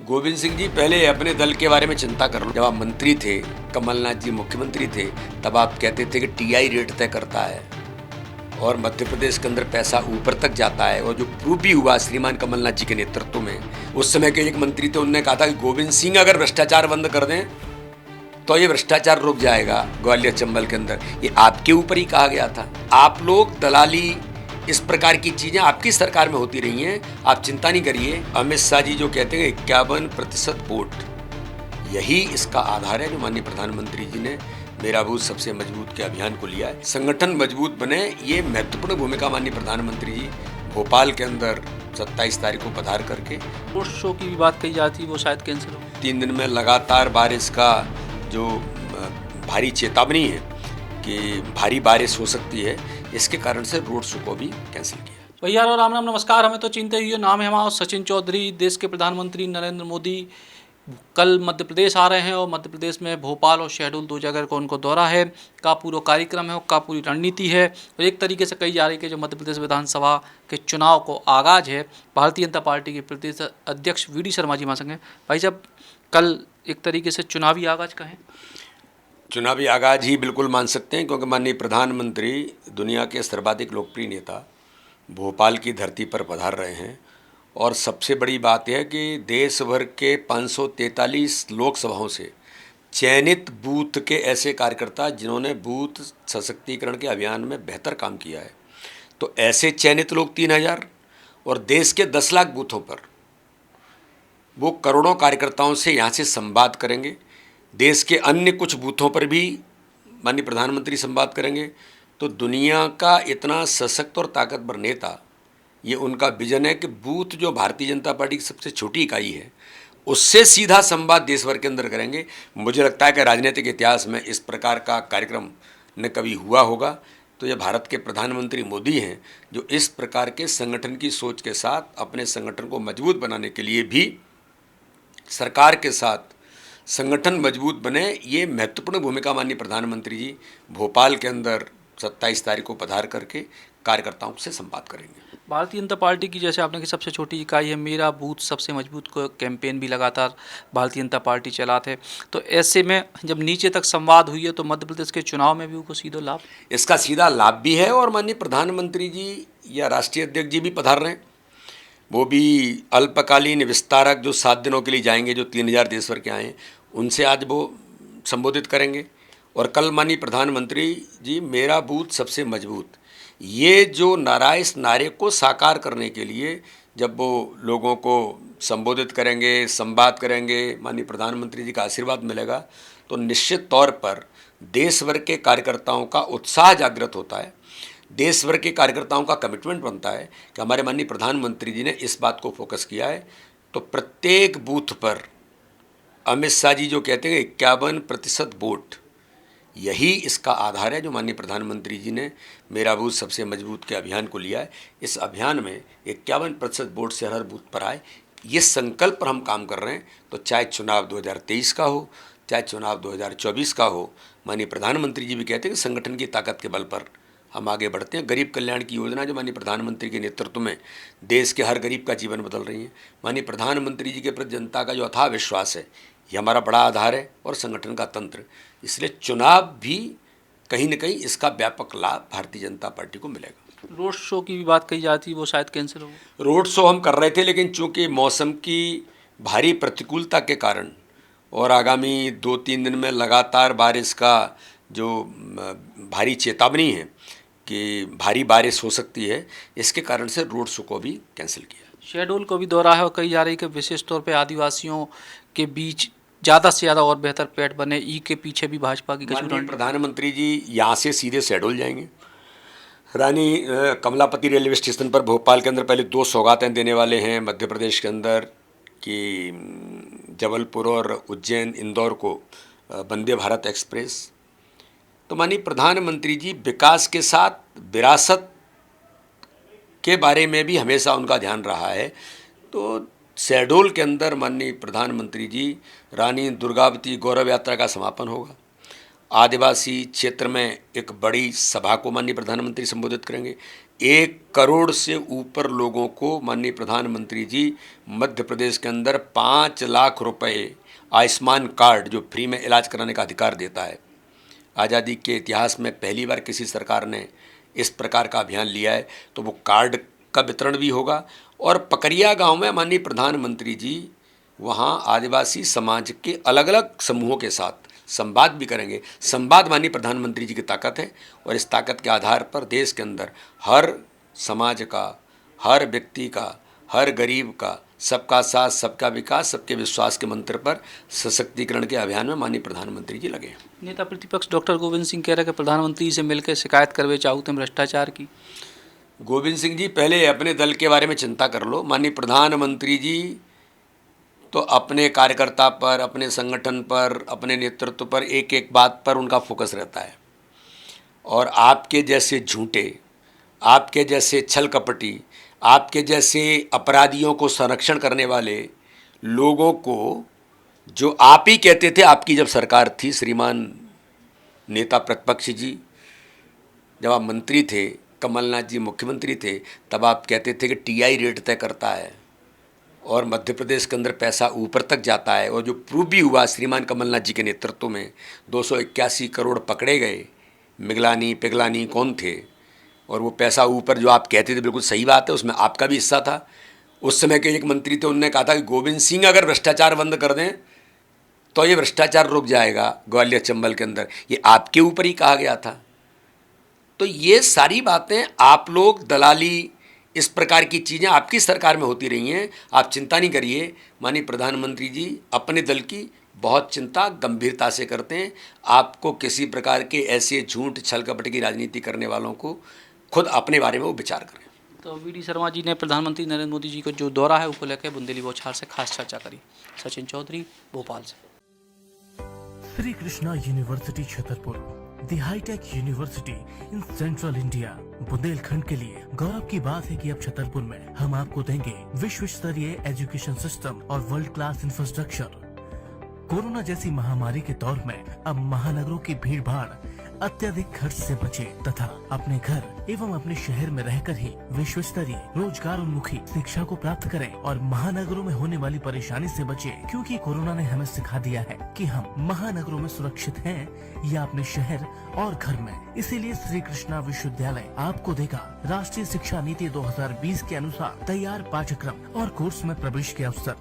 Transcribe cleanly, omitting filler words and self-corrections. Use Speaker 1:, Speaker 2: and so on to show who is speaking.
Speaker 1: गोविंद सिंह जी, पहले अपने दल के बारे में चिंता कर लो। जब आप मंत्री थे, कमलनाथ जी मुख्यमंत्री थे, तब आप कहते थे कि टीआई रेट तय करता है और मध्य प्रदेश के अंदर पैसा ऊपर तक जाता है। और जो प्रूव भी हुआ श्रीमान कमलनाथ जी के नेतृत्व में, उस समय के एक मंत्री थे, उन्होंने कहा था कि गोविंद सिंह अगर भ्रष्टाचार बंद कर दें तो ये भ्रष्टाचार रुक जाएगा ग्वालियर चंबल के अंदर। ये आपके ऊपर ही कहा गया था। आप लोग दलाली, इस प्रकार की चीजें आपकी सरकार में होती रही हैं, आप चिंता नहीं करिए। अमित शाह जी जो कहते हैं 51% वोट, यही इसका आधार है जो माननीय प्रधानमंत्री जी ने मेरा बूथ सबसे मजबूत के अभियान को लिया है। संगठन मजबूत बने, ये महत्वपूर्ण भूमिका माननीय प्रधानमंत्री जी भोपाल के अंदर 27 तारीख को पधार करके।
Speaker 2: रोड शो की भी बात कही जाती है, वो शायद कैंसिल हो।
Speaker 1: 3 दिन में लगातार बारिश का जो भारी चेतावनी है कि भारी बारिश हो सकती है, इसके कारण से रोड शो को भी कैंसिल किया।
Speaker 2: भैया राम राम, नमस्कार। हमें तो चिंता ही नाम है हमारा सचिन चौधरी। देश के प्रधानमंत्री नरेंद्र मोदी कल मध्य प्रदेश आ रहे हैं और मध्य प्रदेश में भोपाल और शहडोल 2 जगह को उनको दौरा है का पूरा कार्यक्रम है, का पूरी रणनीति है। और एक तरीके से कही जा रही है कि जो मध्य प्रदेश विधानसभा के चुनाव को आगाज है, भारतीय जनता पार्टी के प्रदेश अध्यक्ष वी डी शर्मा जी मांगेंगे। भाई साहब, कल एक तरीके से चुनावी आगाज का है।
Speaker 1: चुनावी आगाज ही बिल्कुल मान सकते हैं, क्योंकि माननीय प्रधानमंत्री दुनिया के सर्वाधिक लोकप्रिय नेता भोपाल की धरती पर पधार रहे हैं। और सबसे बड़ी बात यह है कि देश भर के 543 लोकसभाओं से चयनित बूथ के ऐसे कार्यकर्ता जिन्होंने बूथ सशक्तिकरण के अभियान में बेहतर काम किया है, तो ऐसे चयनित लोग 3000 और देश के 10 लाख बूथों पर वो करोड़ों कार्यकर्ताओं से यहाँ से संवाद करेंगे। देश के अन्य कुछ बूथों पर भी माननीय प्रधानमंत्री संवाद करेंगे। तो दुनिया का इतना सशक्त और ताकतवर नेता, ये उनका विजन है कि बूथ जो भारतीय जनता पार्टी की सबसे छोटी इकाई है, उससे सीधा संवाद देश भर के अंदर करेंगे। मुझे लगता है कि राजनीतिक इतिहास में इस प्रकार का कार्यक्रम न कभी हुआ होगा। तो ये भारत के प्रधानमंत्री मोदी हैं जो इस प्रकार के संगठन की सोच के साथ अपने संगठन को मजबूत बनाने के लिए भी सरकार के साथ संगठन मजबूत बने, ये महत्वपूर्ण भूमिका माननीय प्रधानमंत्री जी भोपाल के अंदर 27 तारीख को पधार करके कार्यकर्ताओं से संवाद करेंगे।
Speaker 2: भारतीय जनता पार्टी की, जैसे आपने की सबसे छोटी इकाई है, मेरा बूथ सबसे मजबूत को कैंपेन भी लगातार भारतीय जनता पार्टी चलाते हैं। तो ऐसे में जब नीचे तक संवाद हुई है तो मध्य प्रदेश के चुनाव में भी उनको सीधा लाभ,
Speaker 1: इसका सीधा लाभ भी है। और माननीय प्रधानमंत्री जी या राष्ट्रीय अध्यक्ष जी भी पधार रहे हैं, वो भी अल्पकालीन विस्तारक जो 7 दिनों के लिए जाएंगे, जो 3000 देश भर के आए हैं, उनसे आज वो संबोधित करेंगे। और कल माननीय प्रधानमंत्री जी मेरा बूथ सबसे मजबूत, ये जो नारा, इस नारे को साकार करने के लिए जब वो लोगों को संबोधित करेंगे, संवाद करेंगे, माननीय प्रधानमंत्री जी का आशीर्वाद मिलेगा, तो निश्चित तौर पर देश भर के कार्यकर्ताओं का उत्साह जागृत होता है, देश भर के कार्यकर्ताओं का कमिटमेंट बनता है कि हमारे माननीय प्रधानमंत्री जी ने इस बात को फोकस किया है। तो प्रत्येक बूथ पर अमित शाह जी जो कहते हैं 51% वोट, यही इसका आधार है जो माननीय प्रधानमंत्री जी ने मेरा बूथ सबसे मजबूत के अभियान को लिया है। इस अभियान में 51% वोट से हर बूथ पर आए, ये संकल्प पर हम काम कर रहे हैं। तो चाहे चुनाव 2023 का हो, चाहे चुनाव 2024 का हो, माननीय प्रधानमंत्री जी भी कहते हैं कि संगठन की ताकत के बल पर हम आगे बढ़ते हैं। गरीब कल्याण की योजना जो माननीय प्रधानमंत्री के नेतृत्व में देश के हर गरीब का जीवन बदल रही है, माननीय प्रधानमंत्री जी के प्रति जनता का जो अथाह विश्वास है, ये हमारा बड़ा आधार है और संगठन का तंत्र। इसलिए चुनाव भी कहीं न कहीं इसका व्यापक लाभ भारतीय जनता पार्टी को मिलेगा।
Speaker 2: रोड शो की भी बात कही जाती है, वो शायद कैंसिल हो।
Speaker 1: रोड शो हम कर रहे थे, लेकिन चूंकि मौसम की भारी प्रतिकूलता के कारण और आगामी 2-3 दिन में लगातार बारिश का जो भारी चेतावनी है कि भारी बारिश हो सकती है, इसके कारण से रोड शो को भी कैंसिल किया।
Speaker 2: शहडोल को भी दौरा है और कही जा रही है कि विशेष तौर पे आदिवासियों के बीच ज़्यादा से ज़्यादा और बेहतर पैठ बने, ई के पीछे भी भाजपा की
Speaker 1: माननीय प्रधानमंत्री जी यहाँ से सीधे शहडोल जाएंगे। रानी कमलापति रेलवे स्टेशन पर भोपाल के अंदर पहले 2 सौगातें देने वाले हैं मध्य प्रदेश के अंदर कि जबलपुर और उज्जैन इंदौर को वंदे भारत एक्सप्रेस। तो माननीय प्रधानमंत्री जी विकास के साथ विरासत के बारे में भी हमेशा उनका ध्यान रहा है। तो शहडोल के अंदर माननीय प्रधानमंत्री जी रानी दुर्गावती गौरव यात्रा का समापन होगा। आदिवासी क्षेत्र में एक बड़ी सभा को माननीय प्रधानमंत्री संबोधित करेंगे। 1 करोड़ से ऊपर लोगों को माननीय प्रधानमंत्री जी मध्य प्रदेश के अंदर 5 लाख रुपए आयुष्मान कार्ड जो फ्री में इलाज कराने का अधिकार देता है। आज़ादी के इतिहास में पहली बार किसी सरकार ने इस प्रकार का अभियान लिया है, तो वो कार्ड का वितरण भी होगा। और पकरिया गांव में माननीय प्रधानमंत्री जी वहाँ आदिवासी समाज के अलग अलग समूहों के साथ संवाद भी करेंगे। संवाद माननीय प्रधानमंत्री जी की ताकत है और इस ताकत के आधार पर देश के अंदर हर समाज का, हर व्यक्ति का, हर गरीब का, सबका साथ सबका विकास सबके विश्वास के मंत्र पर सशक्तिकरण के अभियान में माननीय प्रधानमंत्री जी लगे।
Speaker 2: नेता प्रतिपक्ष डॉक्टर गोविंद सिंह कह रहे हैं कि प्रधानमंत्री से मिलकर शिकायत करवे चाहते हैं भ्रष्टाचार की।
Speaker 1: गोविंद सिंह जी पहले अपने दल के बारे में चिंता कर लो। माननीय प्रधानमंत्री जी तो अपने कार्यकर्ता पर, अपने संगठन पर, अपने नेतृत्व पर एक एक बात पर उनका फोकस रहता है। और आपके जैसे झूठे, आपके जैसे छल कपटी, आपके जैसे अपराधियों को संरक्षण करने वाले लोगों को जो आप ही कहते थे आपकी जब सरकार थी, श्रीमान नेता प्रतिपक्ष जी, जब आप मंत्री थे, कमलनाथ जी मुख्यमंत्री थे, तब आप कहते थे कि टीआई रेट तय करता है और मध्य प्रदेश के अंदर पैसा ऊपर तक जाता है। और जो प्रूव भी हुआ श्रीमान कमलनाथ जी के नेतृत्व में 281 करोड़ पकड़े गए। मिगलानी पिघलानी कौन थे, और वो पैसा ऊपर जो आप कहते थे बिल्कुल सही बात है, उसमें आपका भी हिस्सा था। उस समय के एक मंत्री थे, उन्होंने कहा था कि गोविंद सिंह अगर भ्रष्टाचार बंद कर दें तो ये भ्रष्टाचार रुक जाएगा ग्वालियर चंबल के अंदर। ये आपके ऊपर ही कहा गया था। तो ये सारी बातें आप लोग दलाली, इस प्रकार की चीज़ें आपकी सरकार में होती रही हैं। आप चिंता नहीं करिए, माननीय प्रधानमंत्री जी अपने दल की बहुत चिंता गंभीरता से करते हैं। आपको किसी प्रकार के ऐसे झूठ छल कपट की राजनीति करने वालों को खुद अपने बारे में वो विचार करें।
Speaker 2: तो वी.डी. शर्मा जी ने प्रधानमंत्री नरेंद्र मोदी जी का जो दौरा है उसको लेकर बुंदेली बौछार से खास चर्चा करी। सचिन चौधरी, भोपाल से।
Speaker 3: Shri Krishna university Chhatarpur, the high tech university in central India. Bundelkhand के लिए गौरव की बात है कि अब छतरपुर में हम आपको देंगे विश्व स्तरीय एजुकेशन सिस्टम और वर्ल्ड क्लास इंफ्रास्ट्रक्चर। कोरोना जैसी महामारी के दौर में अब महानगरों की भीड़ भाड़, अत्यधिक खर्च से बचे तथा अपने घर एवं अपने शहर में रहकर ही विश्व स्तरीय रोजगार उन्मुखी शिक्षा को प्राप्त करें और महानगरों में होने वाली परेशानी से बचे, क्योंकि कोरोना ने हमें सिखा दिया है कि हम महानगरों में सुरक्षित हैं या अपने शहर और घर में। इसीलिए श्री कृष्णा विश्वविद्यालय आपको देगा राष्ट्रीय शिक्षा नीति 2020 के अनुसार तैयार पाठ्यक्रम और कोर्स में प्रवेश के अवसर।